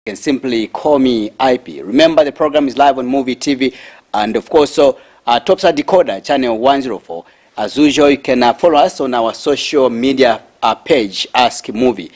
You can simply call me IP. Remember, the program is live on Muvi TV, and of course, Topside Decoder, channel 104. As usual, you can follow us on our social media page, Ask Muvi.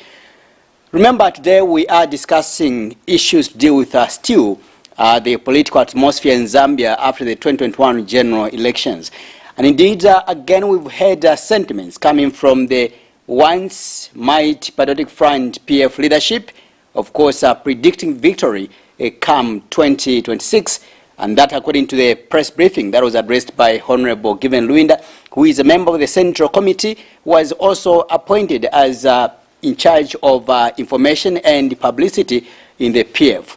Remember, today we are discussing issues to deal with still the political atmosphere in Zambia after the 2021 general elections. And indeed, again, we've heard sentiments coming from the once mighty Patriotic Front PF leadership, of course, predicting victory come 2026, and that according to the press briefing that was addressed by Honorable Given Luinda, who is a member of the Central Committee, was also appointed as in charge of information and publicity in the PF.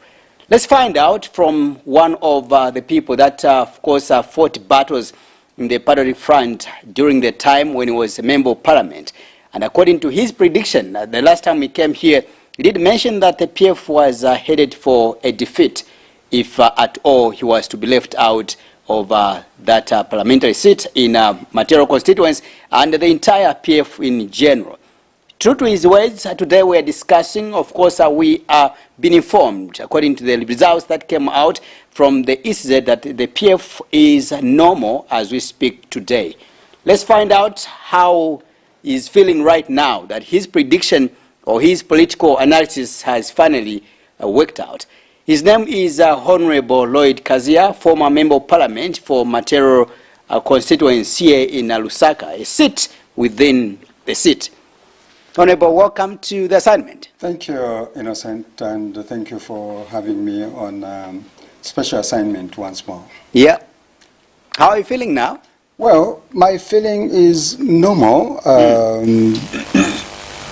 Let's find out from one of the people that, of course, fought battles in the Patriotic Front during the time when he was a member of Parliament. And according to his prediction, the last time we came here, he did mention that the PF was headed for a defeat if at all he was to be left out of that parliamentary seat in MATERO constituents and the entire PF in general. True to his words, today we are discussing, of course, we are being informed, according to the results that came out from the ECZ, that the PF is normal as we speak today. Let's find out how he's feeling right now, that his prediction or his political analysis has finally worked out. His name is Honorable Lloyd Kaziya, former Member of Parliament for MATERO constituency here in Lusaka, a seat within the seat. Honorable, welcome to the assignment. Thank you, Innocent, and thank you for having me on special assignment once more. Yeah. How are you feeling now? Well, my feeling is normal.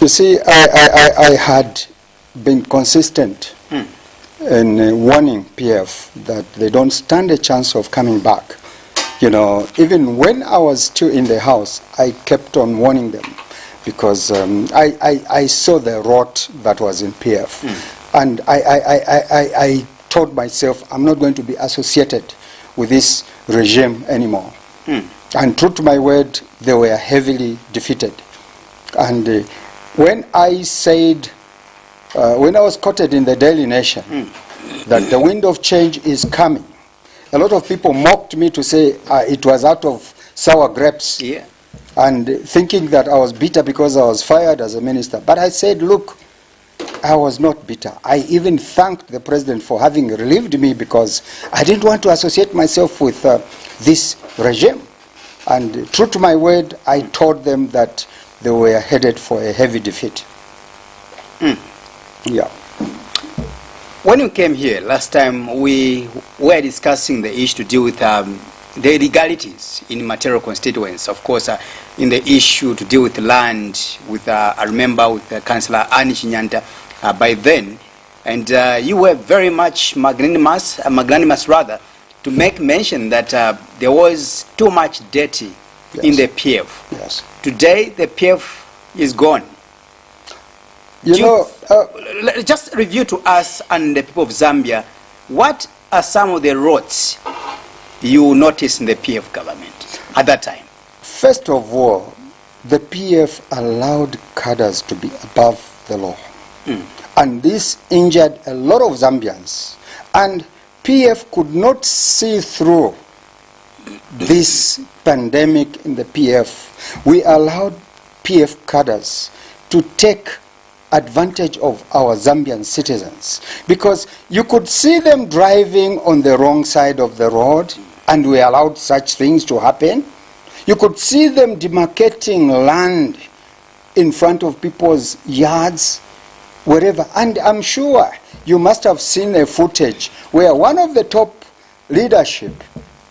You see, I had been consistent in warning PF that they don't stand a chance of coming back. You know, even when I was still in the House, I kept on warning them because I saw the rot that was in PF. And I told myself I'm not going to be associated with this regime anymore. And true to my word, they were heavily defeated. And when I said, when I was quoted in the Daily Nation that the wind of change is coming, a lot of people mocked me to say it was out of sour grapes. Yeah. And thinking that I was bitter because I was fired as a minister. But I said, look, I was not bitter. I even thanked the president for having relieved me because I didn't want to associate myself with this regime. And true to my word, I told them that they were headed for a heavy defeat. Yeah. When you came here last time, we were discussing the issue to deal with the illegalities in MATERO constituents. Of course, in the issue to deal with land, with I remember with Councillor Annie Chinyanta by then, and you were very much magnanimous rather, to make mention that there was too much dirty in the PF. Yes. Today, the PF is gone. Just review to us and the people of Zambia, what are some of the rots you noticed in the PF government at that time? First of all, the PF allowed cadres to be above the law. And this injured a lot of Zambians. And PF could not see through this pandemic in the PF. We allowed PF cadres to take advantage of our Zambian citizens because you could see them driving on the wrong side of the road, and we allowed such things to happen. You could see them demarcating land in front of people's yards, wherever. And I'm sure you must have seen a footage where one of the top leadership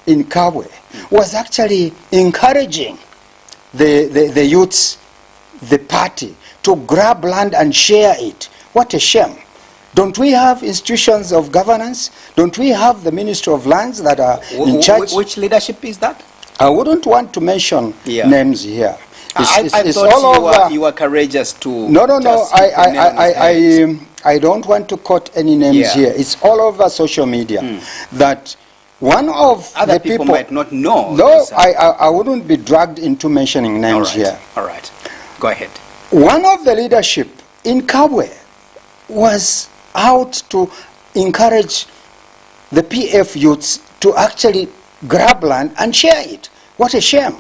in Kabwe was actually encouraging the youths, the party, to grab land and share it. What a shame. Don't we have institutions of governance? Don't we have the Ministry of Lands that are in charge? Which leadership is that? I wouldn't want to mention names here. I thought you were courageous to... No. I don't want to quote any names here. It's all over social media that one of other the people might not know. No, I wouldn't be dragged into mentioning names here. All right. Go ahead. One of the leadership in Kabwe was out to encourage the PF youths to actually grab land and share it. What a shame.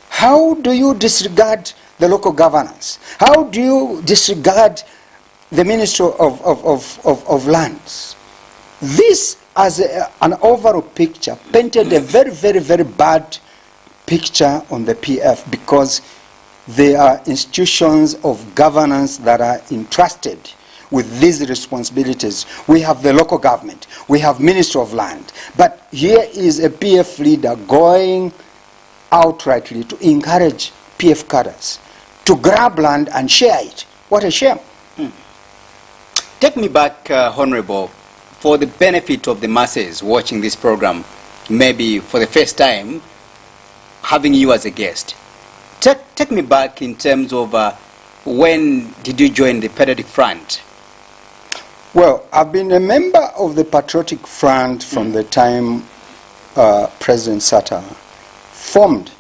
How do you disregard the local governance? How do you disregard the Ministry of Lands? This, as an overall picture, painted a very, very, very bad picture on the PF, because they are institutions of governance that are entrusted with these responsibilities. We have the local government, we have Ministry of Land, but here is a PF leader going outrightly to encourage PF cadres to grab land and share it. What a shame. Take me back, Honorable, for the benefit of the masses watching this program, maybe for the first time, having you as a guest. Take me back in terms of when did you join the Patriotic Front? Well, I've been a member of the Patriotic Front from the time President Sata formed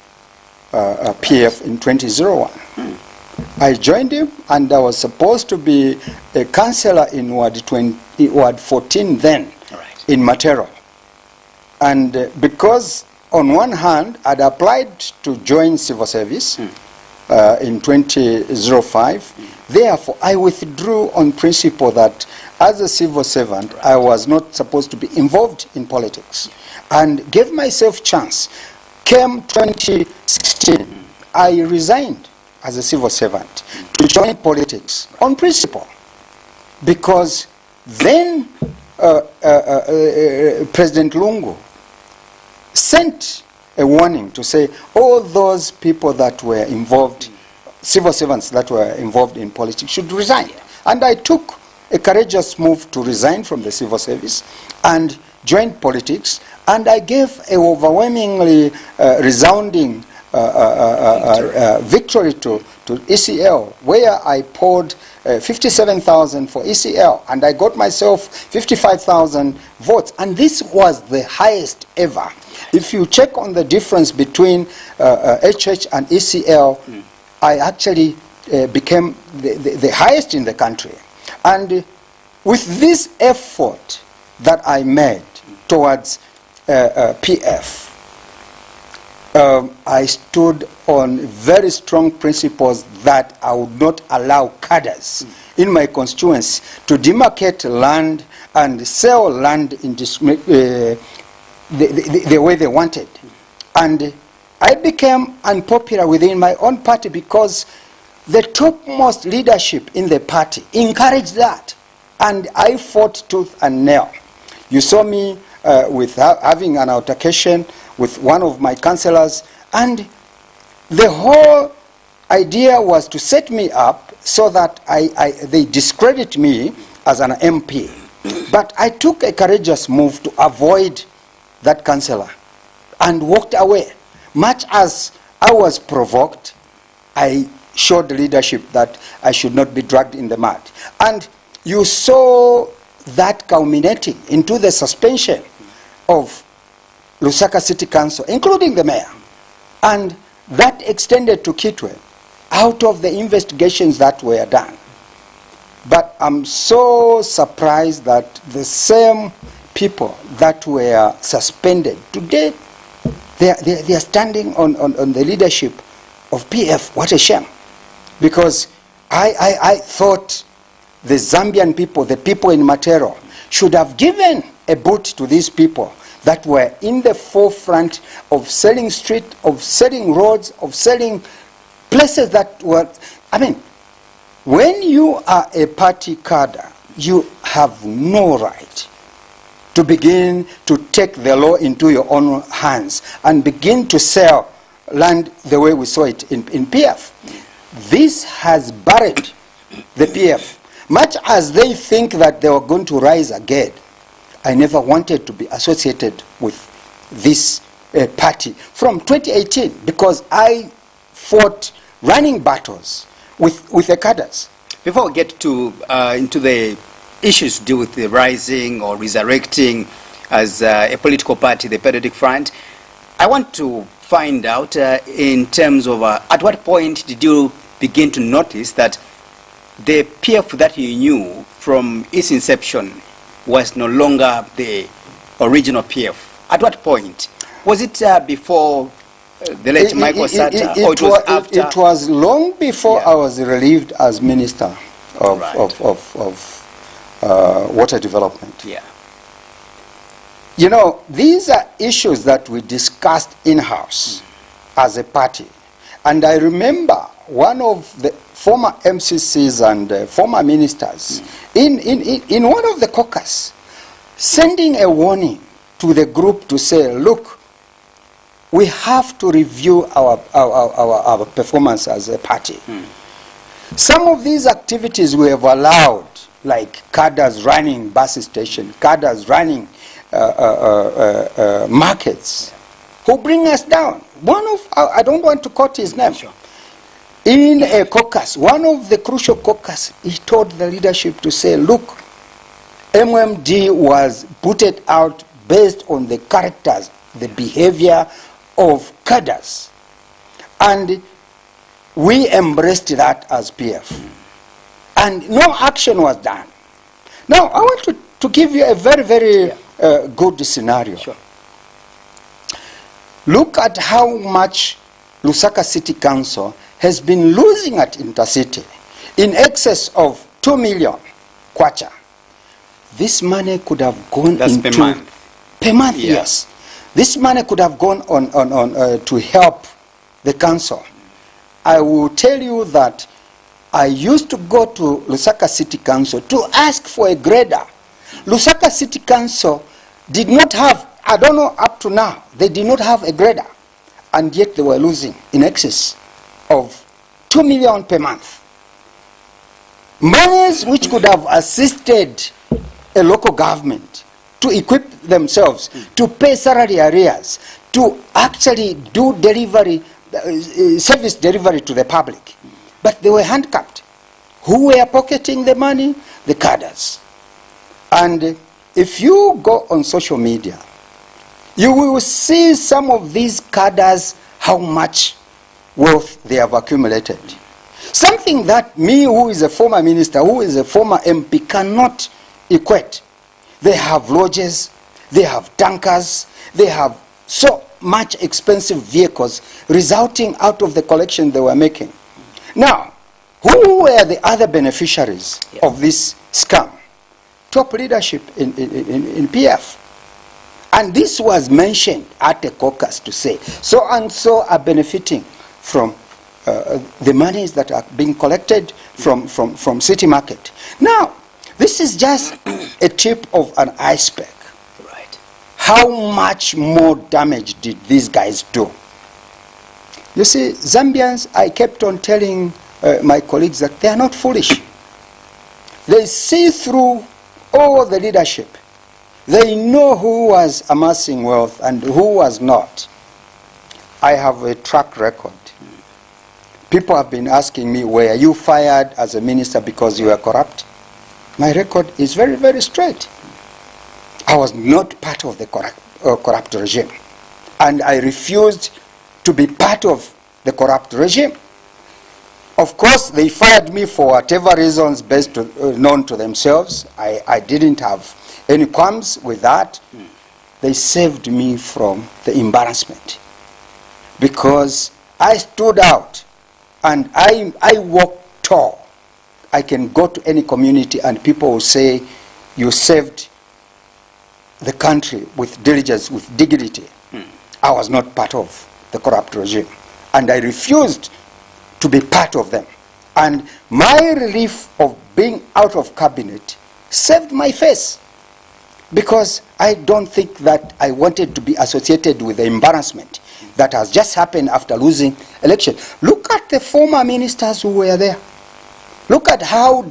PF in 2001. I joined him, and I was supposed to be a councillor in Ward 14 then, in MATERO. And because on one hand, I'd applied to join civil service in 2005. Therefore, I withdrew on principle that as a civil servant, I was not supposed to be involved in politics, and gave myself chance. Came 2016, I resigned as a civil servant to join politics on principle, because then President Lungu sent a warning to say all those people that were involved, civil servants that were involved in politics, should resign. And I took a courageous move to resign from the civil service and joined politics, and I gave an overwhelmingly resounding victory to ECL, where I poured 57,000 for ECL, and I got myself 55,000 votes, and this was the highest ever. If you check on the difference between HH and ECL, I actually became the highest in the country. And with this effort that I made towards PF, I stood on very strong principles that I would not allow cadres in my constituency to demarcate land and sell land in the way they wanted. And I became unpopular within my own party because the topmost leadership in the party encouraged that. And I fought tooth and nail. You saw me with having an altercation with one of my councillors, and the whole idea was to set me up so that they discredit me as an MP. But I took a courageous move to avoid that councillor and walked away. Much as I was provoked, I showed the leadership that I should not be dragged in the mud. And you saw that culminating into the suspension of Lusaka City Council, including the mayor. And that extended to Kitwe out of the investigations that were done. But I'm so surprised that the same people that were suspended today, they are standing on the leadership of PF. What a shame. Because I thought the Zambian people, the people in MATERO, should have given a boot to these people that were in the forefront of selling street, of selling roads, of selling places that were, I mean, when you are a party cadre, you have no right to begin to take the law into your own hands and begin to sell land the way we saw it in PF. This has buried the PF. Much as they think that they were going to rise again, I never wanted to be associated with this party from 2018 because I fought running battles with the cadres. Before we get to into the issues to do with the rising or resurrecting as a political party, the Patriotic Front, I want to find out in terms of at what point did you begin to notice that the PF that you knew from its inception was no longer the original PF? At what point? Was it before the late Michael Sata, or it was after? It was long before Yeah. I was relieved as Minister of, Right. Water Development. Yeah. You know, these are issues that we discussed in-house as a party. And I remember one of the former MCCs and former ministers in one of the caucus sending a warning to the group to say, look, we have to review our performance as a party. Some of these activities we have allowed, like cadres running bus station, cadres running markets, who bring us down. One of, I don't want to quote his name, Sure. in a caucus, one of the crucial caucus, he told the leadership to say, look, MMD was booted out based on the characters, the behavior of cadres. And we embraced that as PF. And no action was done. Now, I want to give you a very, very good scenario. Sure. Look at how much Lusaka City Council has been losing at Intercity in excess of 2 million kwacha. This money could have gone That's into... per month. Per month, Yeah. yes. This money could have gone on to help the council. I will tell you that I used to go to Lusaka City Council to ask for a grader. Lusaka City Council did not have, I don't know up to now, they did not have a grader. And yet they were losing in excess of 2 million per month. Monies which could have assisted a local government to equip themselves, to pay salary arrears, to actually do delivery, service delivery to the public. But they were handicapped. Who were pocketing the money? The cadres. And if you go on social media, you will see some of these cadres, how much wealth they have accumulated. Something that me, who is a former minister, who is a former MP, cannot equate. They have lodges, they have tankers, they have so much expensive vehicles resulting out of the collection they were making. Now, who were the other beneficiaries of this scam? Top leadership in PF. And this was mentioned at the caucus to say, so and so are benefiting from the monies that are being collected from city market. Now, this is just a tip of an iceberg. Right. How much more damage did these guys do? You see, Zambians, I kept on telling my colleagues that they are not foolish. They see through all the leadership. They know who was amassing wealth and who was not. I have a track record. People have been asking me, were you fired as a minister because you were corrupt? My record is very, very straight. I was not part of the corrupt regime. And I refused to be part of the corrupt regime. Of course, they fired me for whatever reasons best known to themselves. I didn't have any qualms with that. They saved me from the embarrassment. Because I stood out and I walked tall. I can go to any community and people will say, you saved the country with diligence, with dignity. I was not part of the corrupt regime. And I refused to be part of them. And my relief of being out of cabinet saved my face. Because I don't think that I wanted to be associated with the embarrassment that has just happened after losing election. Look at the former ministers who were there. Look at how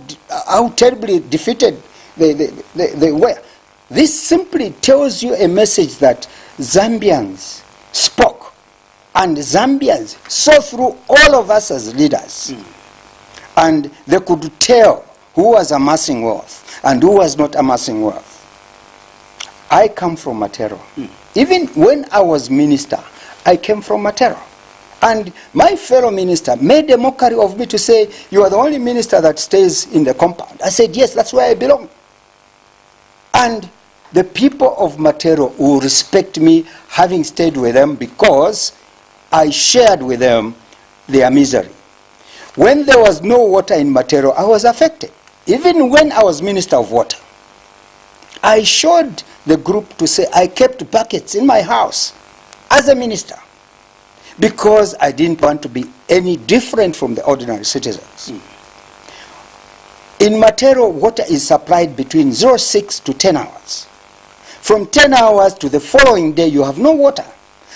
terribly defeated they were. This simply tells you a message that Zambians spoke, and Zambians saw through all of us as leaders. And they could tell who was amassing wealth and who was not amassing wealth. I come from MATERO. Even when I was minister, I came from MATERO. And my fellow minister made a mockery of me to say, you are the only minister that stays in the compound. I said, yes, that's where I belong. And the people of MATERO will respect me having stayed with them because I shared with them their misery. When there was no water in MATERO, I was affected. Even when I was Minister of Water, I showed the group to say I kept buckets in my house as a minister because I didn't want to be any different from the ordinary citizens. In MATERO, water is supplied between 06 to 10 hours. From 10 hours to the following day, you have no water.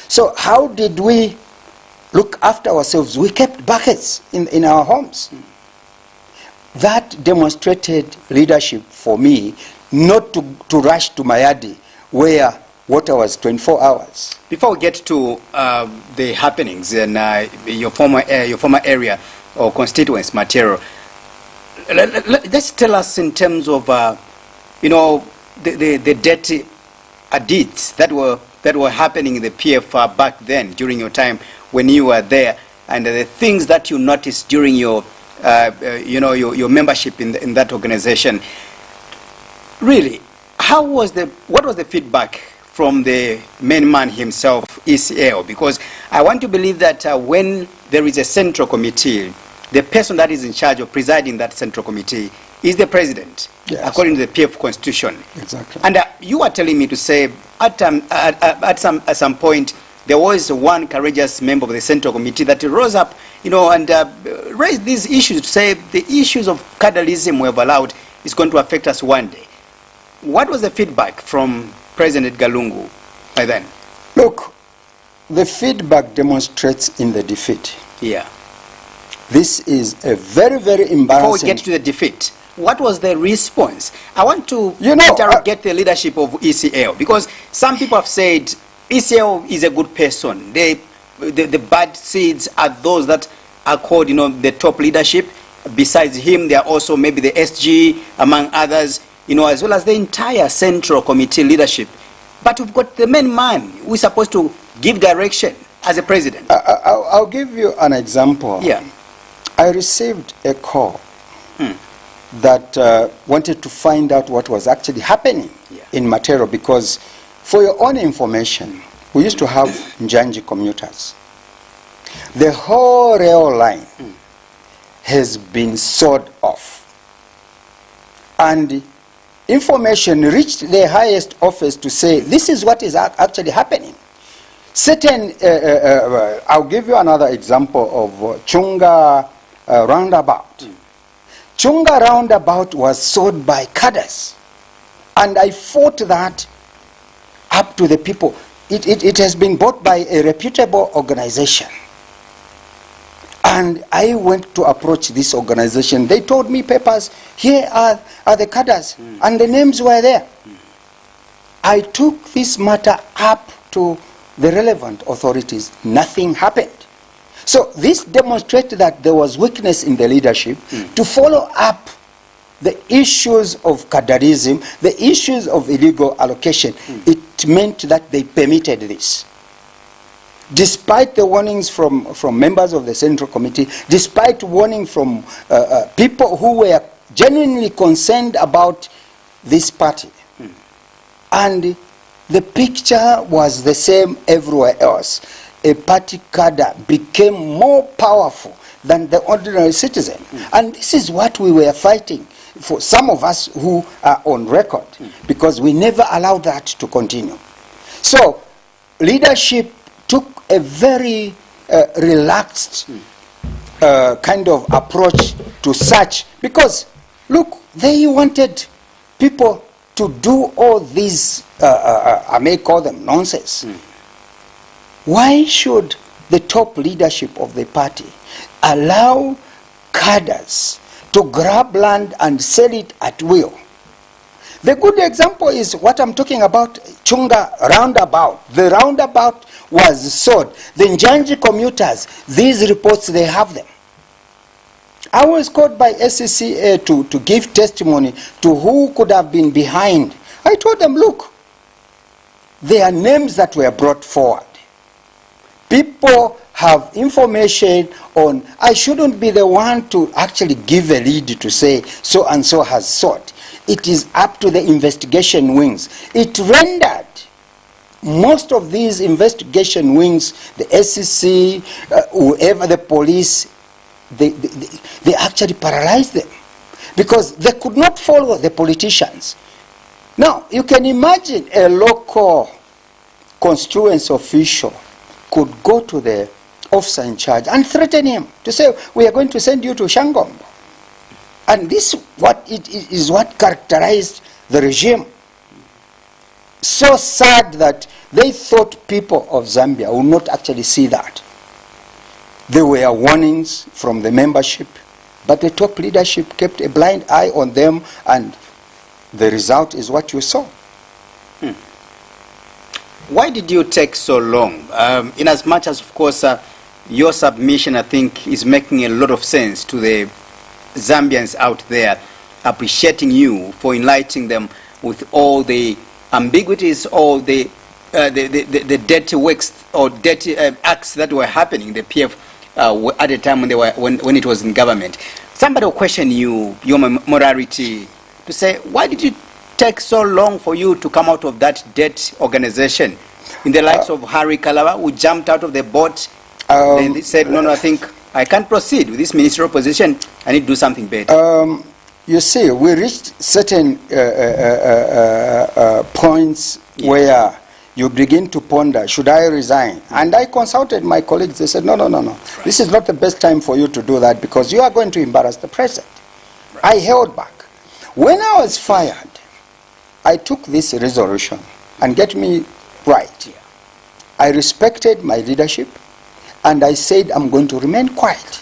So how did we look after ourselves? We kept buckets in our homes. That demonstrated leadership for me, not to rush to Mayadi, where water was 24 hours. Before we get to the happenings in your former area or constituents, MATERO, let's tell us in terms of the dirty deeds that were happening in the PF back then during your time when you were there, and the things that you noticed during your your membership in that organization. Really, what was the feedback from the main man himself, ECL? Because I want to believe that when there is a central committee, the person that is in charge of presiding that central committee is the president, yes, according to the PF constitution. Exactly. And you are telling me to say at some point there was one courageous member of the central committee that rose up, and raised these issues to say the issues of catalysm we have allowed is going to affect us one day. What was the feedback from President Galungu by then? Look, the feedback demonstrates in the defeat. Yeah. This is a very, very embarrassing... Before we get to the defeat, what was the response? I want to interrogate the leadership of ECL, because some people have said ECL is a good person. The bad seeds are those that are called, the top leadership. Besides him, there are also maybe the SG, among others, as well as the entire central committee leadership. But we've got the main man who is supposed to give direction as a president. I'll give you an example. Yeah. I received a call that wanted to find out what was actually happening in MATERO, because for your own information, we used to have Njanji commuters. The whole rail line has been sawed off. And information reached the highest office to say, this is what is actually happening. Certain, I'll give you another example of Chunga roundabout. Chunga roundabout was sold by cadres. And I fought that up to the people. It has been bought by a reputable organization. And I went to approach this organization. They told me, papers, here are the cadres, and the names were there. I took this matter up to the relevant authorities. Nothing happened. So this demonstrated that there was weakness in the leadership to follow up the issues of cadreism, the issues of illegal allocation. It meant that they permitted this. Despite the warnings from members of the Central Committee, despite warning from people who were genuinely concerned about this party. And the picture was the same everywhere else. A party cadre became more powerful than the ordinary citizen. And this is what we were fighting for, some of us who are on record, because we never allowed that to continue. So leadership took a very relaxed kind of approach to such, because look, they wanted people to do all these, I may call them nonsense. Why should the top leadership of the party allow cadres to grab land and sell it at will? The good example is what I'm talking about, Chunga roundabout. The roundabout was sold. The Njanji commuters, these reports, they have them. I was called by SCCA to give testimony to who could have been behind. I told them, look, there are names that were brought forward. People have information on, I shouldn't be the one to actually give a lead to say so and so has sought. It is up to the investigation wings. It rendered most of these investigation wings, the SEC, whoever, the police, they actually paralyzed them because they could not follow the politicians. Now, you can imagine a local constituency official could go to the officer in charge and threaten him to say, we are going to send you to Shangombo. And this is what characterized the regime. So sad that they thought people of Zambia would not actually see that. There were warnings from the membership, but the top leadership kept a blind eye on them, and the result is what you saw. Why did you take so long? In as much as, of course, your submission, I think, is making a lot of sense to the Zambians out there, appreciating you for enlightening them with all the ambiguities, all the dirty works or dirty acts that were happening in the PF at the time when it was in government. Somebody will question you, your morality, to say, why did it take so long for you to come out of that debt organization? In the likes of Harry Kalaba, who jumped out of the boat, and they said, no, I think I can't proceed with this ministerial position. I need to do something better. You see, we reached certain points where you begin to ponder, should I resign? And I consulted my colleagues. They said, no. Right. This is not the best time for you to do that because you are going to embarrass the president. Right. I held back. When I was fired, I took this resolution, and get me right. Yeah. I respected my leadership, and I said I'm going to remain quiet.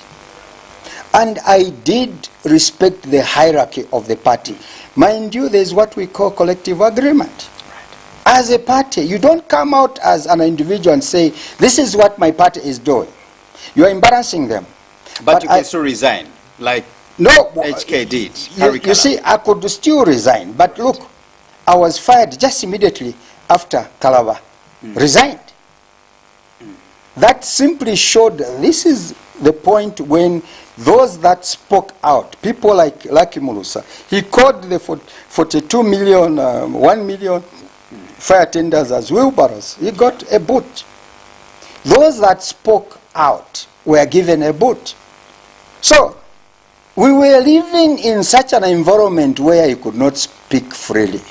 And I did respect the hierarchy of the party. Mind you, there's what we call collective agreement. As a party, you don't come out as an individual and say, this is what my party is doing. You are embarrassing them. But you can still resign, like HK did. You see, I could still resign. But look, I was fired just immediately after Kalaba resigned. That simply showed this is the point when those that spoke out, people like Lucky Mulusa, he called the 42 million, 1 million fire tenders as wheelbarrows. He got a boot. Those that spoke out were given a boot. So we were living in such an environment where you could not speak freely.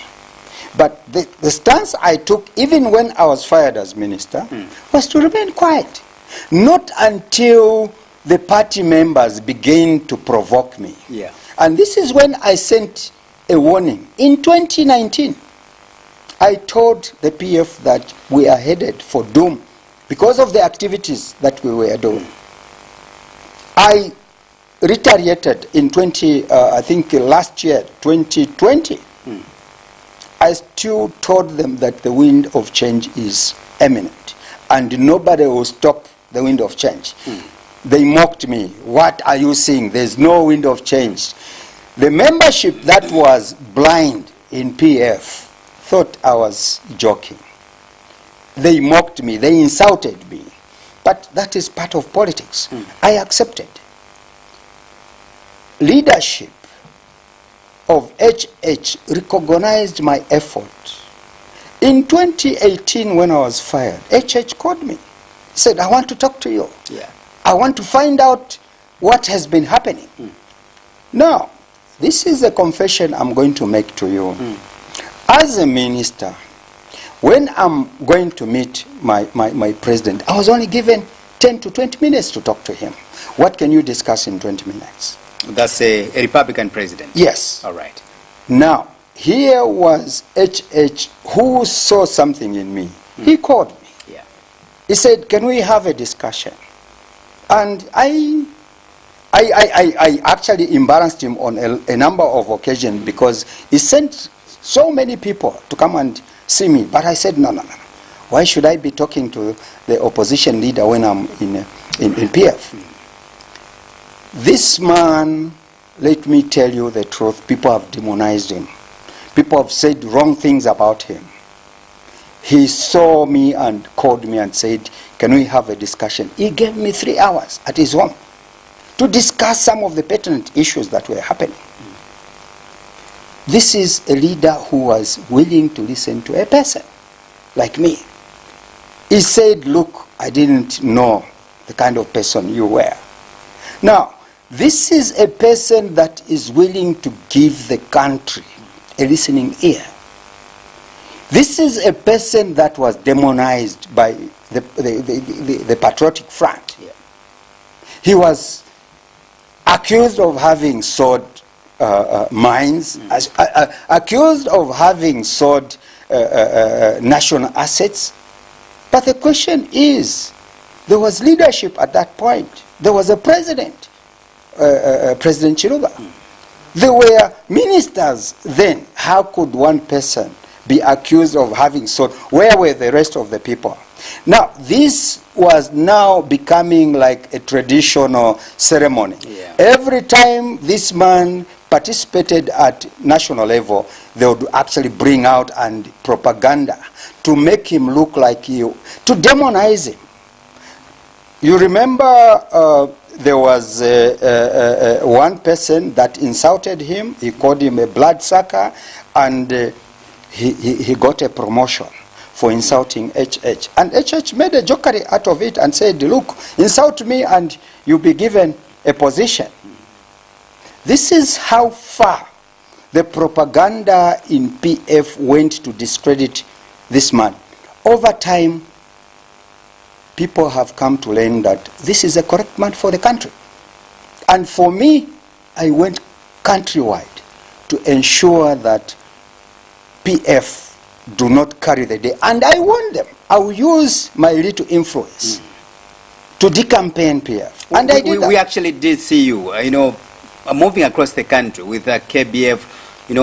But the stance I took, even when I was fired as minister, was to remain quiet. Not until the party members began to provoke me. Yeah. And this is when I sent a warning. In 2019, I told the PF that we are headed for doom because of the activities that we were doing. I retaliated in I think last year, 2020. I still told them that the wind of change is imminent and nobody will stop the wind of change. They mocked me. What are you seeing? There's no wind of change. The membership that was blind in PF thought I was joking. They mocked me. They insulted me. But that is part of politics. I accepted. Leadership of HH recognized my effort. In 2018, when I was fired, HH called me. He said, I want to talk to you. Yeah. I want to find out what has been happening. Now, this is a confession I'm going to make to you. As a minister, when I'm going to meet my president, I was only given 10 to 20 minutes to talk to him. What can you discuss in 20 minutes? That's a Republican president? Yes. All right. Now, here was HH who saw something in me. He called me. Yeah. He said, can we have a discussion? And I actually embarrassed him on a number of occasions because he sent so many people to come and see me. But I said, no. Why should I be talking to the opposition leader when I'm in PF? This man, let me tell you the truth, people have demonized him. People have said wrong things about him. He saw me and called me and said, can we have a discussion? He gave me 3 hours at his home to discuss some of the pertinent issues that were happening. This is a leader who was willing to listen to a person like me. He said, look, I didn't know the kind of person you were. Now, this is a person that is willing to give the country a listening ear. This is a person that was demonized by the Patriotic Front. Yeah. He was accused of having sold mines, accused of having sold national assets. But the question is, there was leadership at that point. There was a president, President Chiluba. There were ministers then. How could one person be accused of having sold? Where were the rest of the people? Now, this was now becoming like a traditional ceremony. Yeah. Every time this man participated at national level, they would actually bring out and propaganda to make him look like you, to demonize him. You remember there was one person that insulted him. He called him a bloodsucker, and he got a promotion for insulting HH. And HH made a jokery out of it and said, look, insult me and you'll be given a position. This is how far the propaganda in PF went to discredit this man. Over time, people have come to learn that this is a correct man for the country. And for me, I went countrywide to ensure that PF do not carry the day. And I warned them, I will use my little influence to decampaign PF. And I did that. We actually did see you, moving across the country with KBF,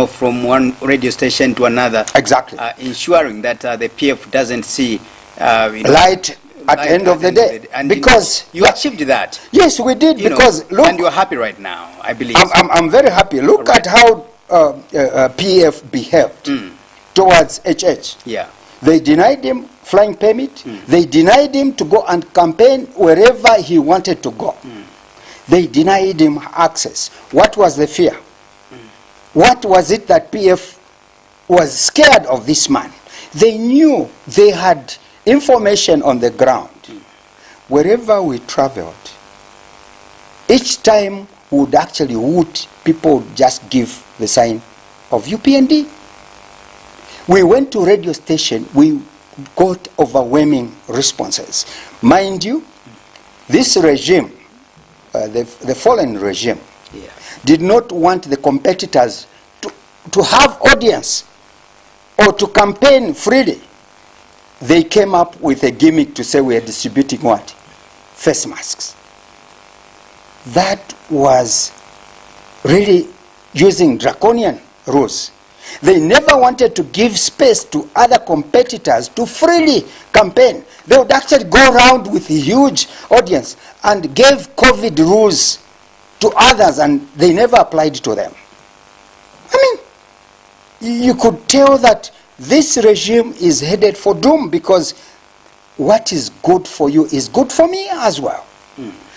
from one radio station to another. Exactly. Ensuring that the PF doesn't see light at the end of the day. And because you achieved that. Yes, we did. Because look, and you're happy right now, I believe. I'm very happy. Look at how PF behaved towards HH. Yeah. They denied him flying permit. They denied him to go and campaign wherever he wanted to go. They denied him access. What was the fear? What was it that PF was scared of this man? They knew they had information on the ground. Wherever we traveled, each time we would actually people would just give the sign of UPND. We went to radio station, we got overwhelming responses. Mind you, this regime, the fallen regime, did not want the competitors to have audience or to campaign freely. They came up with a gimmick to say we are distributing what? Face masks. That was really using draconian rules. They never wanted to give space to other competitors to freely campaign. They would actually go around with a huge audience and gave COVID rules to others, and they never applied to them. I mean, you could tell that this regime is headed for doom, because what is good for you is good for me as well.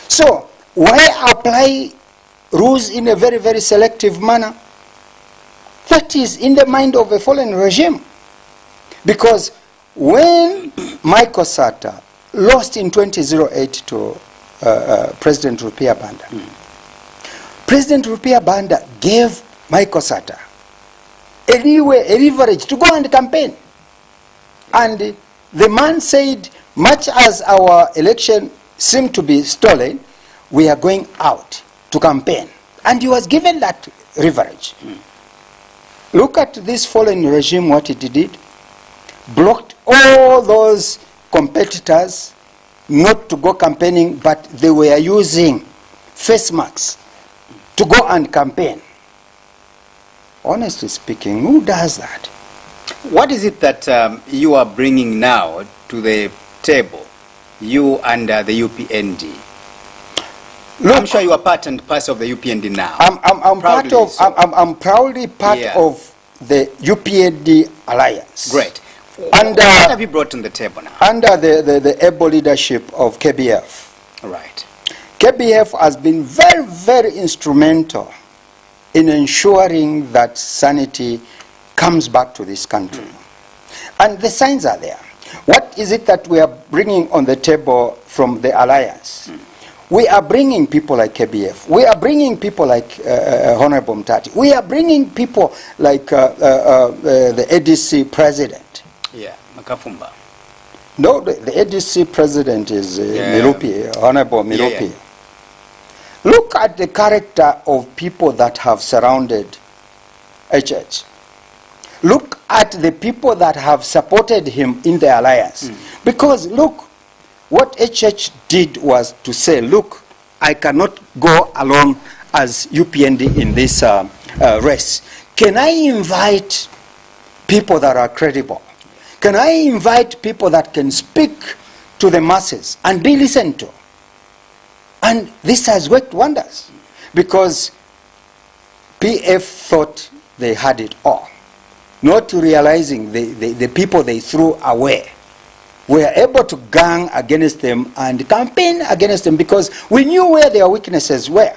So why apply rules in a very, very selective manner? That is in the mind of a fallen regime. Because when Michael Sata lost in 2008 to President Rupiah Banda, President Rupiah Banda gave Michael Sata a leverage to go and campaign. And the man said, much as our election seemed to be stolen, we are going out to campaign. And he was given that leverage. Look at this fallen regime, what it did. Blocked all those competitors not to go campaigning, but they were using face masks to go and campaign. Honestly speaking, who does that? What is it that you are bringing now to the table, you and the UPND? Look, I'm sure you are part and parcel of the UPND now. I'm proudly part of the UPND alliance. Great. Under, what have you brought on the table now? Under the able leadership of KBF. Right. KBF has been very, very instrumental in ensuring that sanity comes back to this country. And the signs are there. What is it that we are bringing on the table from the alliance? We are bringing people like KBF. We are bringing people like Honorable Mtati. We are bringing people like the ADC president. Yeah, Makafumba. No, the ADC president is Mirupi, Honorable Mirupi. Yeah, yeah. Look at the character of people that have surrounded HH. Look at the people that have supported him in the alliance. Because look, what HH did was to say, look, I cannot go alone as UPND in this race. Can I invite people that are credible? Can I invite people that can speak to the masses and be listened to? And this has worked wonders, because PF thought they had it all, not realizing the people they threw away were able to gang against them and campaign against them, because we knew where their weaknesses were,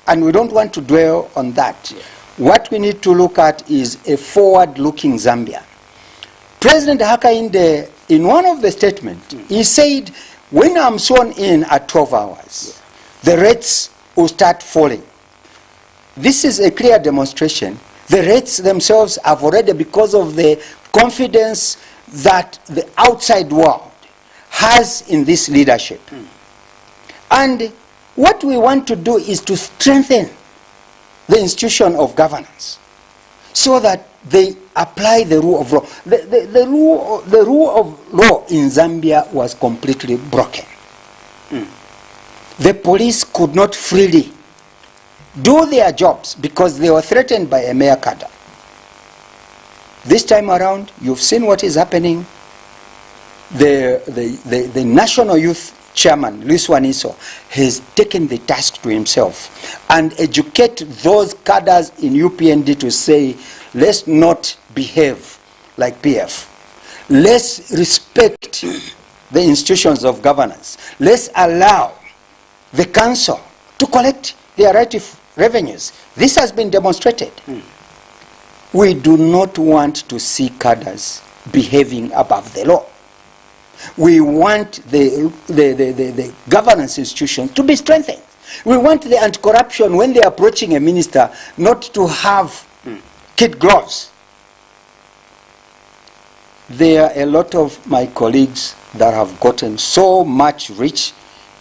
and we don't want to dwell on that. Yeah. What we need to look at is a forward-looking Zambia. President Hakainde, in one of the statements, he said, when I'm sworn in at 12 hours, the rates will start falling. This is a clear demonstration. The rates themselves have already, because of the confidence that the outside world has in this leadership. And what we want to do is to strengthen the institution of governance so that they apply the rule of law. The rule of law in Zambia was completely broken. The police could not freely do their jobs because they were threatened by a mayor cadre. This time around, you've seen what is happening. The National Youth Chairman, Luis Waniso, has taken the task to himself and educate those cadres in UPND to say, let's not behave like PF. Let's respect the institutions of governance. Let's allow the council to collect their right revenues. This has been demonstrated. We do not want to see cadres behaving above the law. We want the governance institution to be strengthened. We want the anti-corruption, when they are approaching a minister, not to have kid gloves. There are a lot of my colleagues that have gotten so much rich.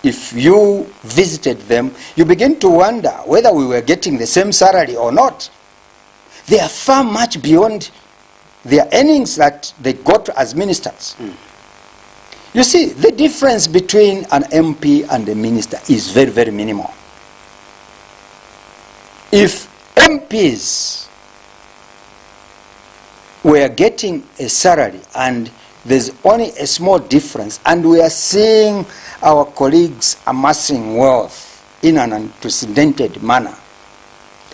If you visited them, you begin to wonder whether we were getting the same salary or not. They are far much beyond their earnings that they got as ministers. You see, the difference between an MP and a minister is very, very minimal. If MPs were getting a salary and there's only a small difference, and we are seeing our colleagues amassing wealth in an unprecedented manner,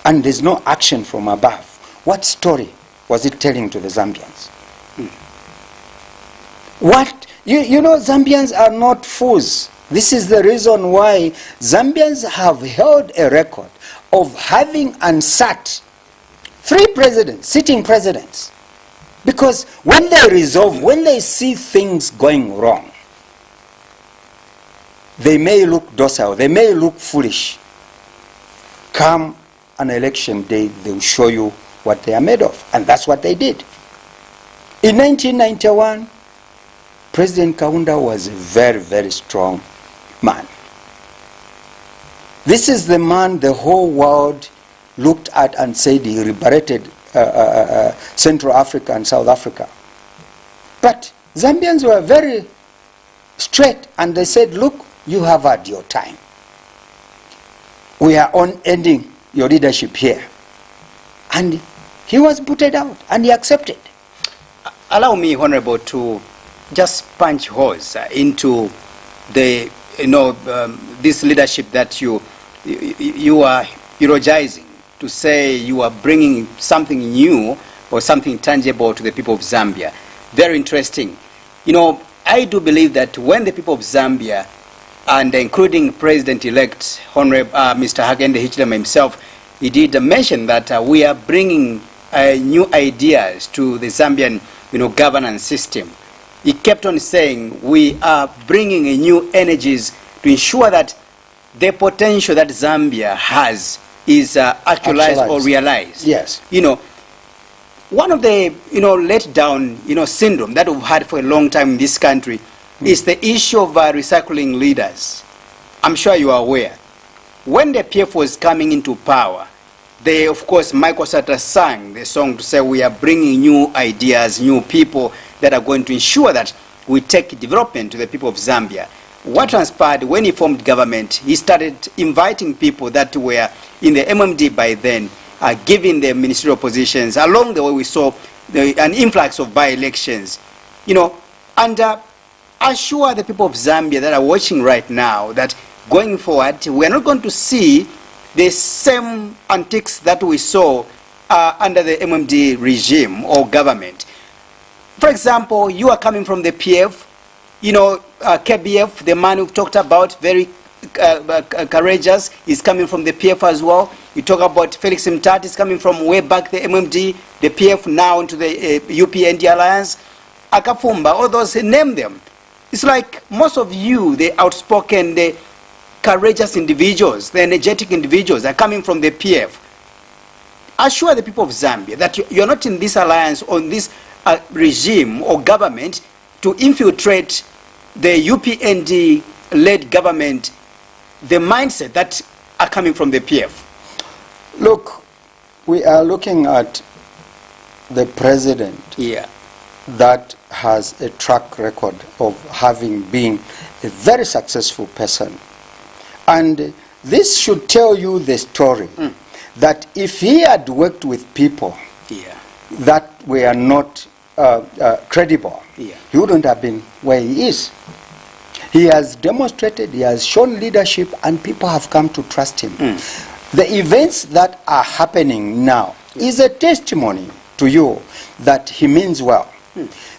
and there's no action from above, what story was it telling to the Zambians? What? You know, Zambians are not fools. This is the reason why Zambians have held a record of having unsat 3 presidents, sitting presidents. Because when they resolve, when they see things going wrong, they may look docile, they may look foolish. Come an election day, they will show you what they are made of. And that's what they did. In 1991, President Kaunda was a very, very strong man. This is the man the whole world looked at and said he liberated Central Africa and South Africa. But Zambians were very straight, and they said, look, you have had your time. We are on ending your leadership here. And he was booted out, and he accepted. Allow me, Honorable, to just punch holes into the, this leadership that you are eulogizing, to say you are bringing something new or something tangible to the people of Zambia. very interesting. I do believe that when the people of Zambia, and including President-elect Honorable Mr. Hakainde Hichilema himself, he did mention that we are bringing new ideas to the Zambian governance system. He kept on saying we are bringing new energies to ensure that the potential that Zambia has is actualized or realized. Yes. One of the let down syndrome that we've had for a long time in this country is the issue of recycling leaders. I'm sure you are aware. When the PF was coming into power, they, of course, Michael Sata sang the song to say we are bringing new ideas, new people that are going to ensure that we take development to the people of Zambia. What transpired when he formed government, he started inviting people that were in the MMD by then, giving them ministerial positions. Along the way, we saw an influx of by-elections. And assure the people of Zambia that are watching right now that going forward, we are not going to see the same antics that we saw under the MMD regime or government. For example, you are coming from the PF, KBF, the man we've talked about, very courageous, is coming from the PF as well. You talk about Felix Mtati, is coming from way back the MMD, the PF now into the UPND Alliance. Akafumba, all those, name them. It's like most of you, the outspoken, the courageous individuals, the energetic individuals are coming from the PF. Assure the people of Zambia that you're not in this alliance or in this regime or government to infiltrate the UPND-led government, the mindset that are coming from the PF. Look, we are looking at the president that has a track record of having been a very successful person. And this should tell you the story that if he had worked with people that were not credible, he wouldn't have been where he is. He has demonstrated, he has shown leadership, and people have come to trust him. The events that are happening now is a testimony to you that he means well.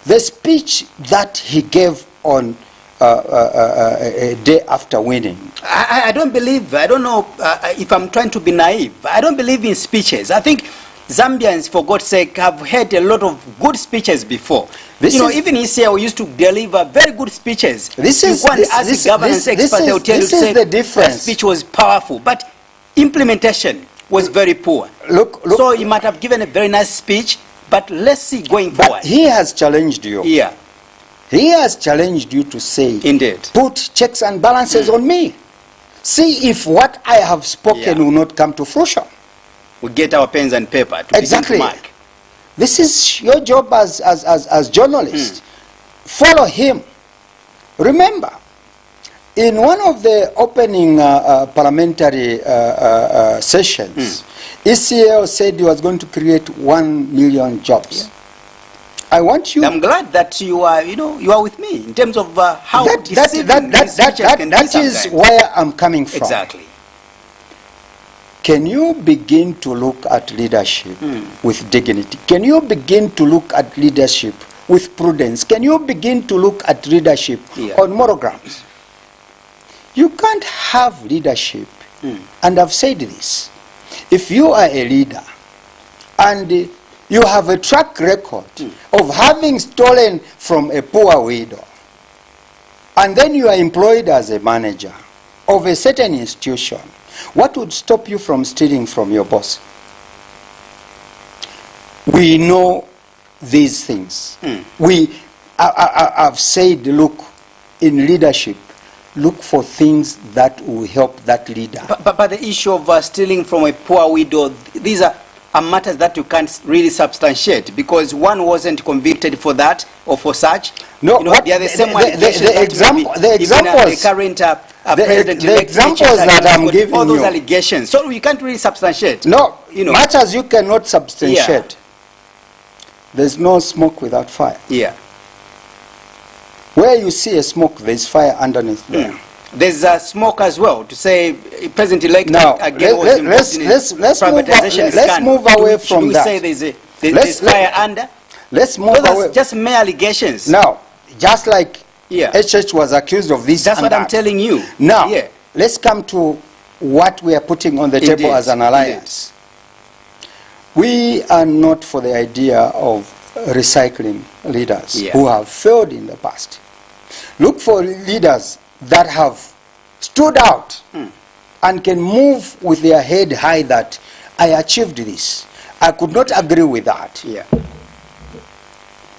The speech that he gave on a day after winning. I don't believe, I don't know if I'm trying to be naive. I don't believe in speeches. I think Zambians, for God's sake, have heard a lot of good speeches before. Even ECL used to deliver very good speeches. This is the difference. That speech was powerful, but implementation was very poor. Look, so he might have given a very nice speech, but let's see going forward. He has challenged you. Yeah. He has challenged you to say, indeed, put checks and balances on me. See if what I have spoken will not come to fruition. We get our pens and paper to begin to mark. This is your job as journalists. Follow him. Remember, in one of the opening parliamentary sessions, ECL said he was going to create 1 million jobs. I want you. I'm glad that you are with me in terms of how that is where I'm coming from. Exactly. Can you begin to look at leadership with dignity? Can you begin to look at leadership with prudence? Can you begin to look at leadership on moral grounds? You can't have leadership, and I've said this, if you are a leader and you have a track record of having stolen from a poor widow, and then you are employed as a manager of a certain institution, what would stop you from stealing from your boss? We know these things. I've said, look, in leadership, look for things that will help that leader. But the issue of stealing from a poor widow, these are matters that you can't really substantiate because one wasn't convicted for that or for such. No, they are the same the examples that I'm giving all those allegations. So you can't really substantiate. No, much as you cannot substantiate, there's no smoke without fire. Yeah. Where you see a smoke, there's fire underneath there. There's a smoke as well to say President-elect again was involved in privatization scandal. Let's move away from that. Should we say there's fire under? let's move Those away. are just mere allegations. Now, just like Yeah. HH was accused of this. That's and what I'm that. telling you. Now, Yeah. let's come to what we are putting on the Indeed. table as an alliance. We are not for the idea of recycling leaders Yeah. who have failed in the past. Look for leaders that have stood out and can move with their head high that I achieved this. I could not agree with that. Yeah.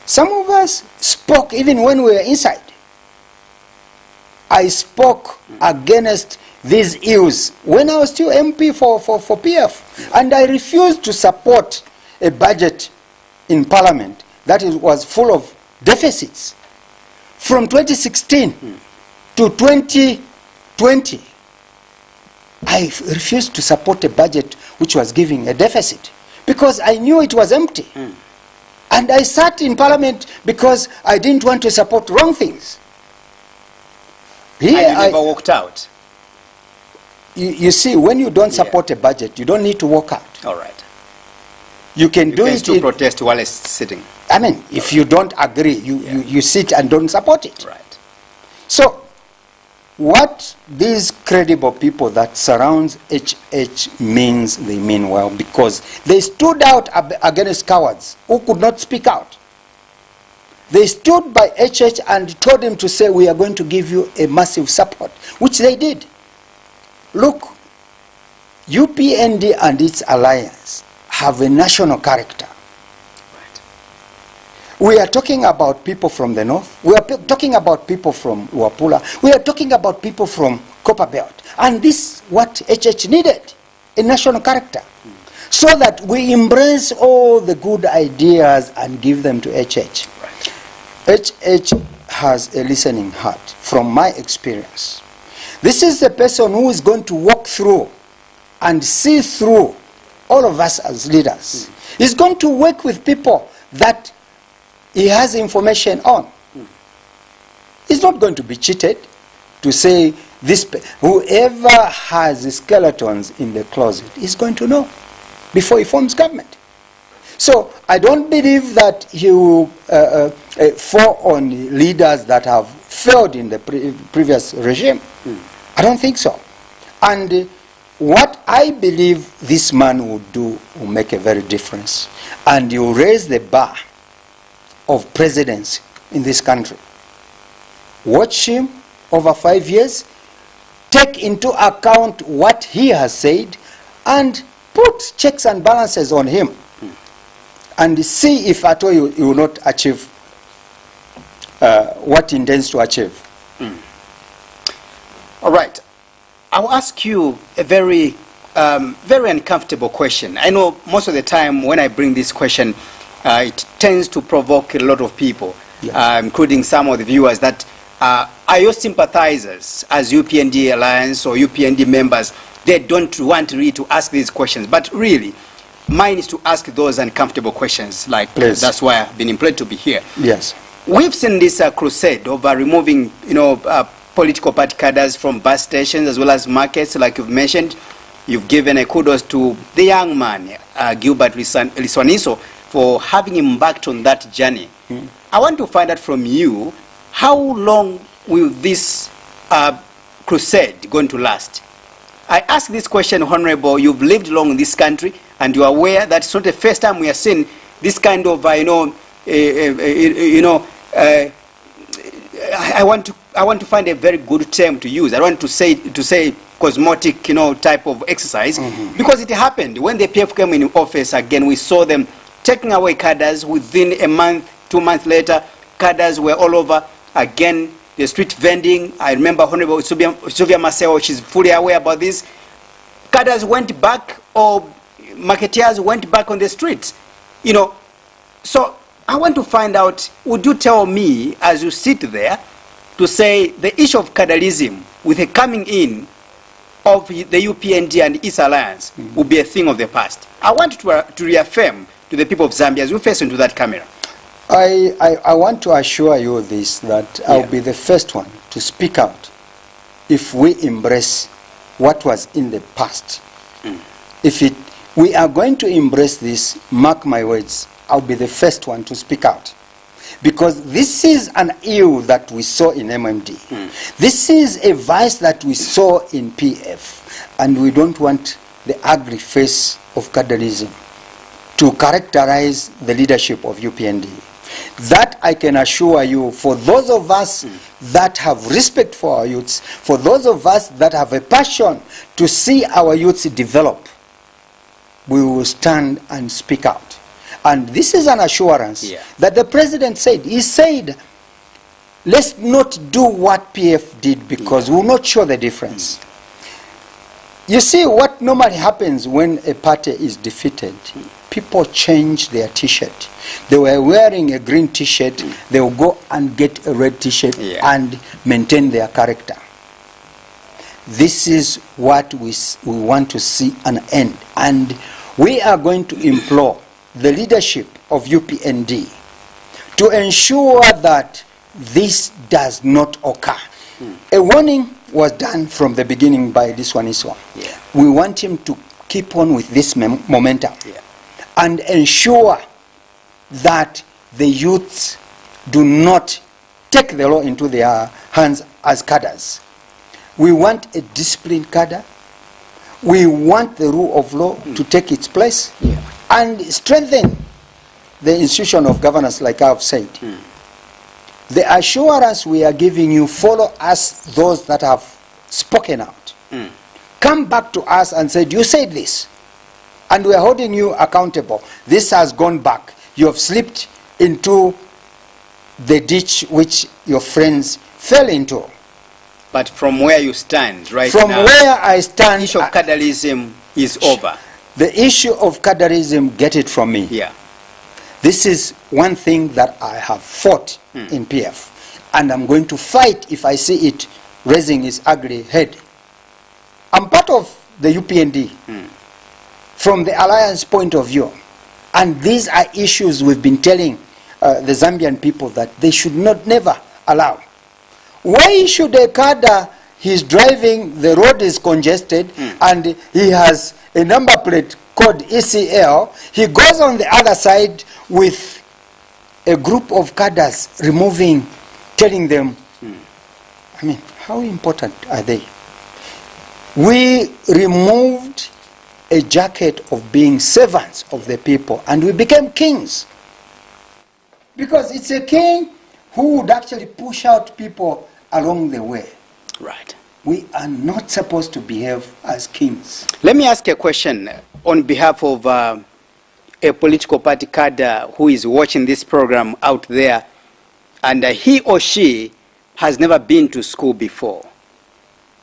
Some of us spoke even when we were inside. I spoke against these ills when I was still MP for PF. And I refused to support a budget in Parliament that was full of deficits. From 2016 to 2020, I refused to support a budget which was giving a deficit because I knew it was empty. And I sat in Parliament because I didn't want to support wrong things. Here And you never walked out. You see, when you don't support a budget, you don't need to walk out. All right. You can You do can it. still protest while it's sitting. I mean, if you don't agree, you sit and don't support it. Right. So, what these credible people that surrounds HH means, they mean well because they stood out against cowards who could not speak out. They stood by HH and told him to say, we are going to give you a massive support, which they did. Look, UPND and its alliance have a national character. We are talking about people from the north. We are talking about people from Luapula. We are talking about people from Copper Belt. And this is what HH needed, a national character. So that we embrace all the good ideas and give them to HH. HH has a listening heart, from my experience. This is the person who is going to walk through and see through all of us as leaders. He's going to work with people that he has information on. He's not going to be cheated to say this. Whoever has skeletons in the closet is going to know before he forms government. So I don't believe that he will fall on leaders that have failed in the previous regime. I don't think so. And what I believe this man will do will make a very difference. And he will raise the bar of presidency in this country. Watch him over 5 years, take into account what he has said, and put checks and balances on him. And see if at all you will not achieve what he intends to achieve. All right. I'll ask you a very, very uncomfortable question. I know most of the time when I bring this question, it tends to provoke a lot of people, including some of the viewers, that are your sympathizers as UPND Alliance or UPND members. They don't want really to ask these questions, but really, mine is to ask those uncomfortable questions. Like, that's why I've been employed to be here. Yes. We've seen this crusade of removing, political party cadres from bus stations as well as markets, like you've mentioned. You've given a kudos to the young man, Gilbert Liswaniso, for having embarked on that journey. I want to find out from you, how long will this crusade going to last? I ask this question, Honorable. You've lived long in this country, and you are aware that it's not the first time we are seeing this kind of, I want to find a very good term to use. I want to say cosmetic, type of exercise, because it happened when the PF came in office. Again, we saw them taking away cadres within a month, 2 months later. Cadres were all over. Again, the street vending. I remember Honorable Sylvia Maseo, she's fully aware about this. Cadres went back, or marketeers went back on the streets. So I want to find out, would you tell me, as you sit there, to say the issue of catalysm with the coming in of the UPND and its alliance will be a thing of the past? I want to reaffirm to the people of Zambia as we face into that camera. I want to assure you this, that I'll be the first one to speak out if we embrace what was in the past. We are going to embrace this, mark my words, I'll be the first one to speak out. Because this is an ill that we saw in MMD. This is a vice that we saw in PF. And we don't want the ugly face of catalysm to characterize the leadership of UPND. That I can assure you, for those of us that have respect for our youths, for those of us that have a passion to see our youths develop, we will stand and speak out. And this is an assurance that the president said. He said, let's not do what PF did because we will not show the difference. You see, what normally happens when a party is defeated, people change their t-shirt. They were wearing a green t-shirt, they will go and get a red t-shirt and maintain their character. This is what we want to see an end. And we are going to implore the leadership of UPND to ensure that this does not occur. A warning was done from the beginning by this one. We want him to keep on with this momentum and ensure that the youths do not take the law into their hands as cadres. We want a disciplined cadre. We want the rule of law to take its place and strengthen the institution of governance, like I have said. The assurance we are giving you, follow us, those that have spoken out. Come back to us and say, you said this, and we are holding you accountable. This has gone back. You have slipped into the ditch which your friends fell into. But from where you stand right now, from where I stand, the issue of cadreism is over. The issue of cadreism, get it from me. This is one thing that I have fought in PF, and I'm going to fight if I see it raising its ugly head. I'm part of the UPND from the alliance point of view, and these are issues we've been telling the Zambian people that they should never allow. Why should a cadre, he's driving, the road is congested, and he has a number plate called ECL, he goes on the other side with a group of cadres removing, telling them, I mean, how important are they? We removed a jacket of being servants of the people, and we became kings. Because it's a king who would actually push out people along the way. Right. We are not supposed to behave as kings. Let me ask a question on behalf of a political party cadre who is watching this program out there, and he or she has never been to school before.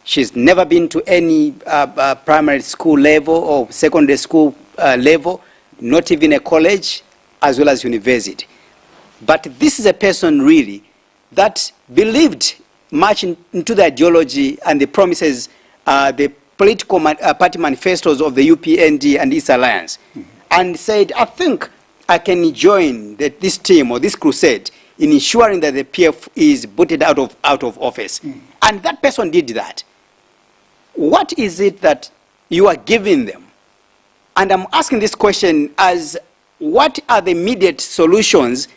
She's never been to any primary school level or secondary school level, not even a college, as well as university. But this is a person really that believed much into the ideology and the promises, the political party manifestos of the UPND and its alliance, and said, I think I can join this team or this crusade in ensuring that the PF is booted out of office. And that person did that. What is it that you are giving them? And I'm asking this question as, what are the immediate solutions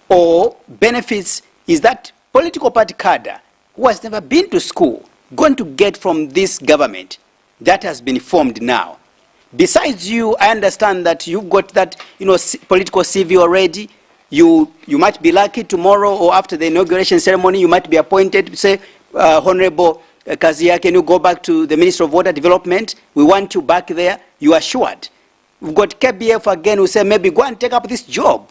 or benefits is that political party cadre who has never been to school going to get from this government that has been formed now? Besides you, I understand that you've got that political CV already. You might be lucky tomorrow or after the inauguration ceremony, you might be appointed, say, Honorable Kaziya, can you go back to the Minister of Water Development? We want you back there. You are assured. We've got KBF again who say, maybe go and take up this job.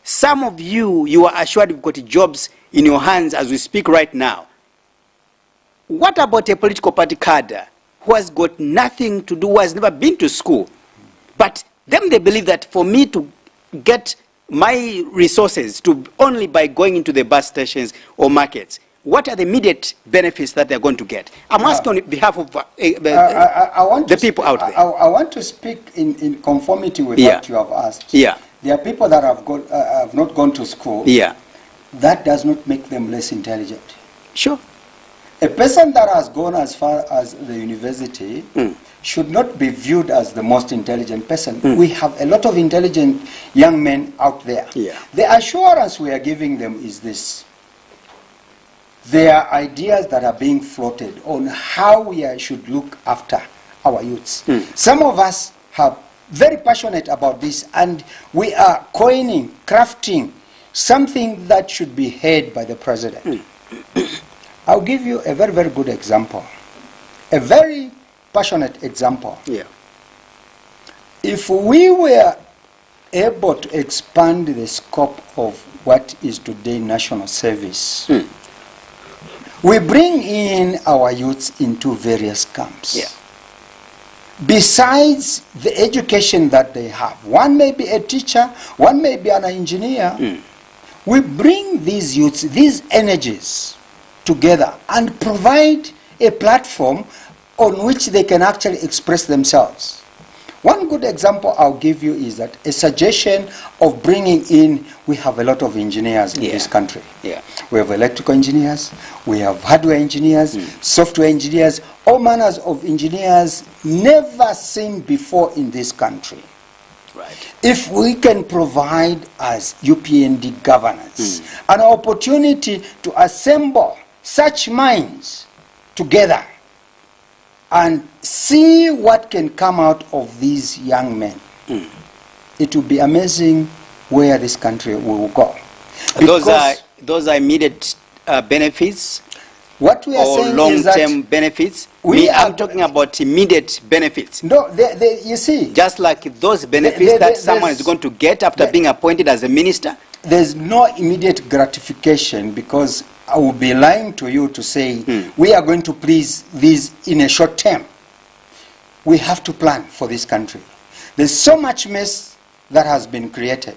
Some of you are assured you've got jobs in your hands as we speak right now. What about a political party cadre who has got nothing to do, who has never been to school? But them, they believe that for me to get my resources to only by going into the bus stations or markets, what are the immediate benefits that they're going to get? I'm asking on behalf of the people out there. I want to speak in conformity with what you have asked. There are people that have not gone to school. That does not make them less intelligent. Sure. A person that has gone as far as the university should not be viewed as the most intelligent person. We have a lot of intelligent young men out there. Yeah. The assurance we are giving them is this. There are ideas that are being floated on how we should look after our youths. Some of us are very passionate about this, and we are coining, crafting something that should be heard by the president. I'll give you a very, very good example. A very passionate example. Yeah. If we were able to expand the scope of what is today national service, we bring in our youths into various camps. Yeah. Besides the education that they have, one may be a teacher, one may be an engineer. We bring these youths, these energies together and provide a platform on which they can actually express themselves. One good example I'll give you is that a suggestion of bringing in, we have a lot of engineers in this country. Yeah. We have electrical engineers, we have hardware engineers, software engineers, all manners of engineers never seen before in this country. Right. If we can provide as UPND governance an opportunity to assemble such minds together and see what can come out of these young men, it will be amazing where this country will go. Those are immediate benefits. What we are or saying is long-term that benefits. I'm talking about immediate benefits. No, you see, Just like those benefits that someone is going to get after being appointed as a minister. there's no immediate gratification, because I would be lying to you to say we are going to please these in a short term. We have to plan for this country. There's so much mess that has been created.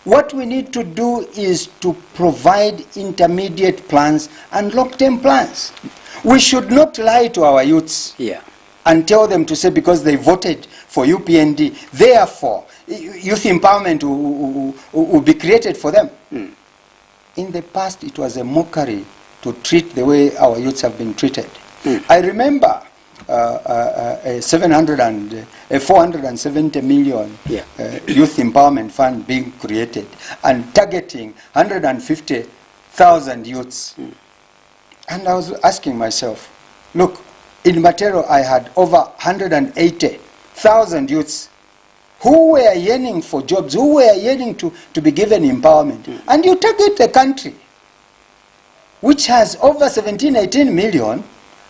What we need to do is to provide intermediate plans and long-term plans. We should not lie to our youths and tell them to say because they voted for UPND, therefore youth empowerment will be created for them. In the past, it was a mockery to treat the way our youths have been treated. I remember a 470 million youth empowerment fund being created and targeting 150,000 youths. And I was asking myself, look, in MATERO I had over 180,000 youths who were yearning for jobs, who were yearning to be given empowerment. And you target a country which has over 17, 18 million.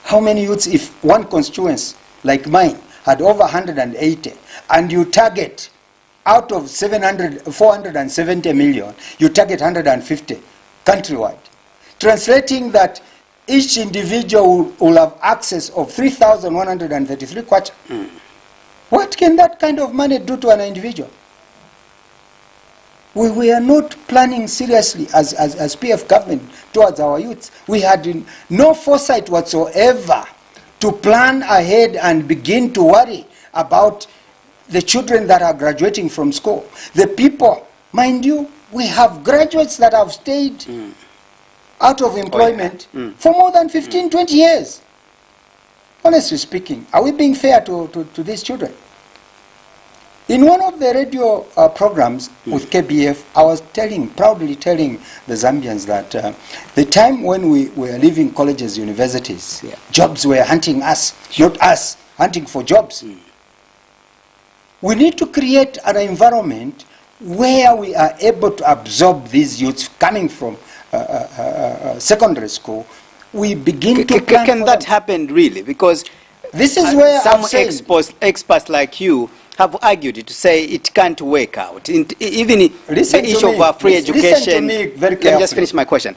How many youths, if one constituency like mine had over 180, and you target out of 470 million, you target 150 countrywide, translating that each individual will have access of 3,133 kwacha. What can that kind of money do to an individual? We are not planning seriously as PF government towards our youths. We had no foresight whatsoever to plan ahead and begin to worry about the children that are graduating from school. The people, mind you, we have graduates that have stayed out of employment for more than 15, 20 years. Honestly speaking, are we being fair to these children? In one of the radio programs with KBF, I was proudly telling the Zambians that the time when we were leaving colleges, universities, jobs were hunting us, not us hunting for jobs. We need to create an environment where we are able to absorb these youths coming from secondary school. We begin to plan Can for that them. happen really? Because This is where some I'm saying, experts like you have argued to say it can't work out. Even the issue of free education. Listen to me very Let me just carefully. finish my question.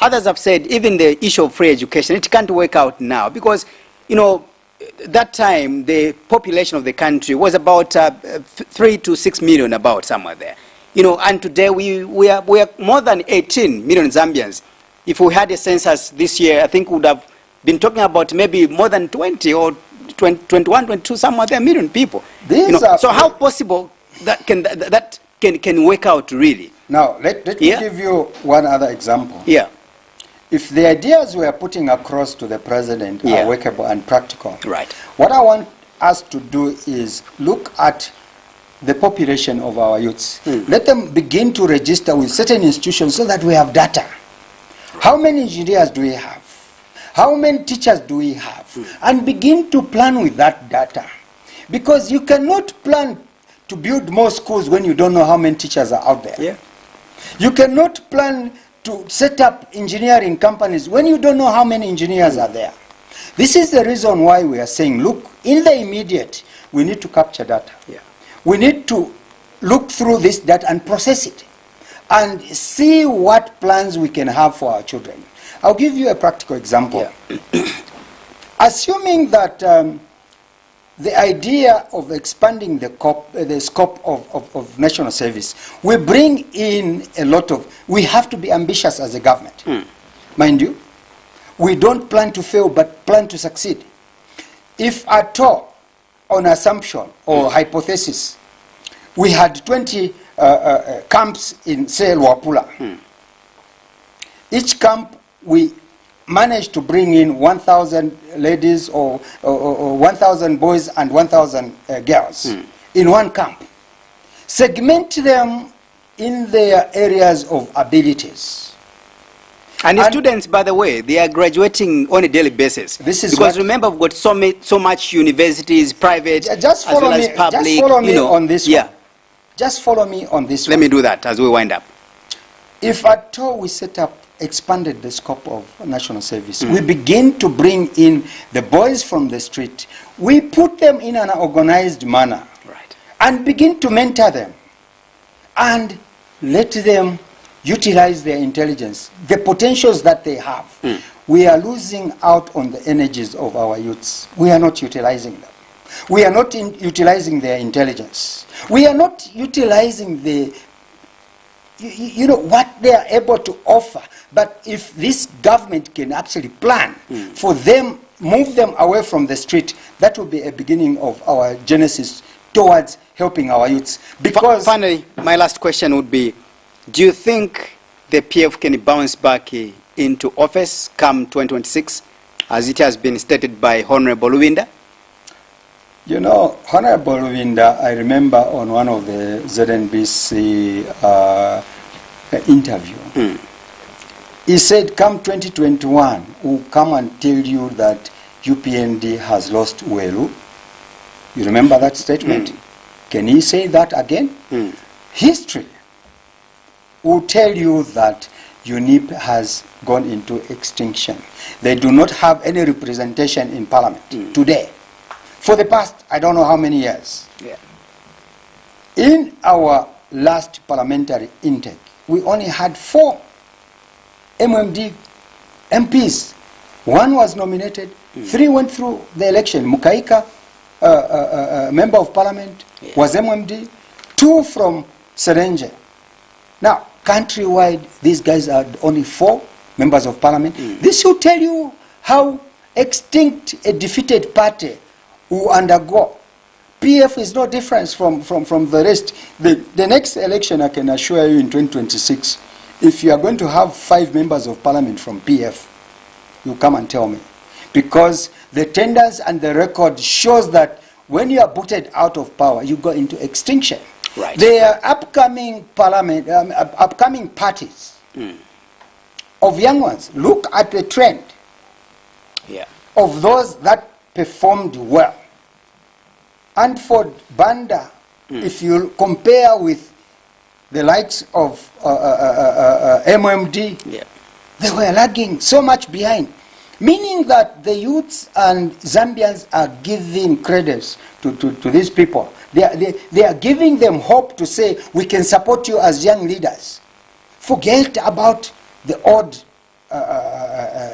Others have said even the issue of free education, it can't work out now because, you know, that time the population of the country was about 3 to 6 million, about somewhere there. You know, and today we are more than 18 million Zambians. If we had a census this year, I think we would have been talking about maybe more than 20 or 21, 22, somewhere there, million people. So how possible that can work out really? Now, let me give you one other example. Yeah. If the ideas we are putting across to the president are workable and practical, Right. what I want us to do is look at the population of our youths. Let them begin to register with certain institutions so that we have data. How many engineers do we have? How many teachers do we have? And begin to plan with that data. Because you cannot plan to build more schools when you don't know how many teachers are out there. Yeah. You cannot plan to set up engineering companies when you don't know how many engineers are there. This is the reason why we are saying, look, in the immediate, we need to capture data. Yeah. We need to look through this data and process it and see what plans we can have for our children. I'll give you a practical example. Yeah. Assuming that the idea of expanding the scope of national service, we bring in a lot of, we have to be ambitious as a government. Mind you, we don't plan to fail, but plan to succeed. If at all, on assumption or hypothesis, we had 20 camps in, say, Luapula. Each camp, we managed to bring in 1,000 ladies or 1,000 boys and 1,000 girls in one camp. Segment them in their areas of abilities. And the students, by the way, they are graduating on a daily basis. This is because remember, we've got so much universities, private, just as well as public. Just follow me on this yeah. one. Just follow me on this Let me do that as we wind up. If at all we expanded the scope of national service, we begin to bring in the boys from the street, we put them in an organized manner, Right. and begin to mentor them, and let them utilize their intelligence, the potentials that they have. We are losing out on the energies of our youths. We are not utilizing them. We are not utilizing their intelligence. We are not utilizing the, what they are able to offer. But if this government can actually plan for them, move them away from the street, that will be a beginning of our genesis towards helping our youths. Because finally, my last question would be, do you think the PF can bounce back into office come 2026, as it has been stated by Honorable Luwinda? You know, Honorable Luwinda, I remember on one of the ZNBC interview, he said, come 2021, we'll come and tell you that UPND has lost Welu. You remember that statement? Can he say that again? History will tell you that UNIP has gone into extinction. They do not have any representation in Parliament today. For the past, I don't know how many years. Yeah. In our last parliamentary intake, we only had 4 MMD MPs. 1 was nominated, 3 went through the election. Mukaika, member of parliament, was MMD, 2 from Serenge. Now, countrywide, these guys are only 4 members of parliament. This will tell you how extinct a defeated party will undergo. PF is no different from the rest. The next election, I can assure you, in 2026, if you are going to have 5 members of parliament from PF, you come and tell me. Because the tenders and the record shows that when you are booted out of power, you go into extinction. Right. There are upcoming upcoming parties of young ones. Look at the trend of those that performed well. And for Banda, if you compare with the likes of MMD, they were lagging so much behind. Meaning that the youths and Zambians are giving credits to these people. They are giving them hope to say, we can support you as young leaders. Forget about the old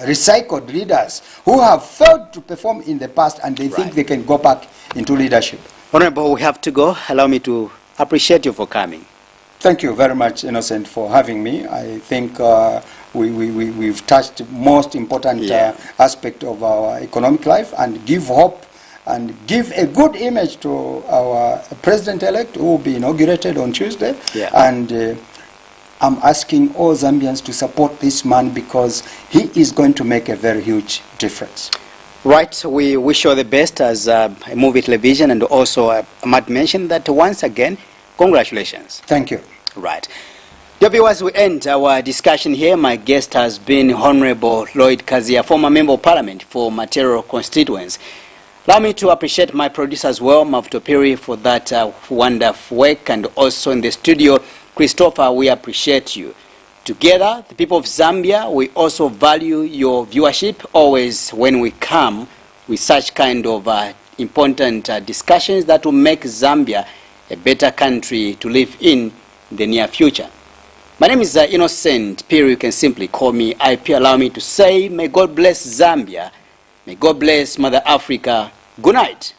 recycled leaders who have failed to perform in the past, and they think they can go back into leadership. Honorable, we have to go. Allow me to appreciate you for coming. Thank you very much, Innocent, for having me. I think we've touched most important aspect of our economic life, and give hope and give a good image to our president-elect who will be inaugurated on Tuesday. And I'm asking all Zambians to support this man because he is going to make a very huge difference. Right, we wish you all the best as Movie Television, and also I might mention that once again, congratulations. Thank you. Right. Dear viewers, we end our discussion here. My guest has been Honorable Lloyd Kaziya, former Member of Parliament for MATERO constituents. Allow me to appreciate my producer as well, Mavutopiri, for that wonderful work, and also in the studio, Christopher, we appreciate you. Together, the people of Zambia, we also value your viewership always when we come with such kind of important discussions that will make Zambia a better country to live in the near future. My name is Innocent Piri. You can simply call me IP. Allow me to say, may God bless Zambia. May God bless Mother Africa. Good night.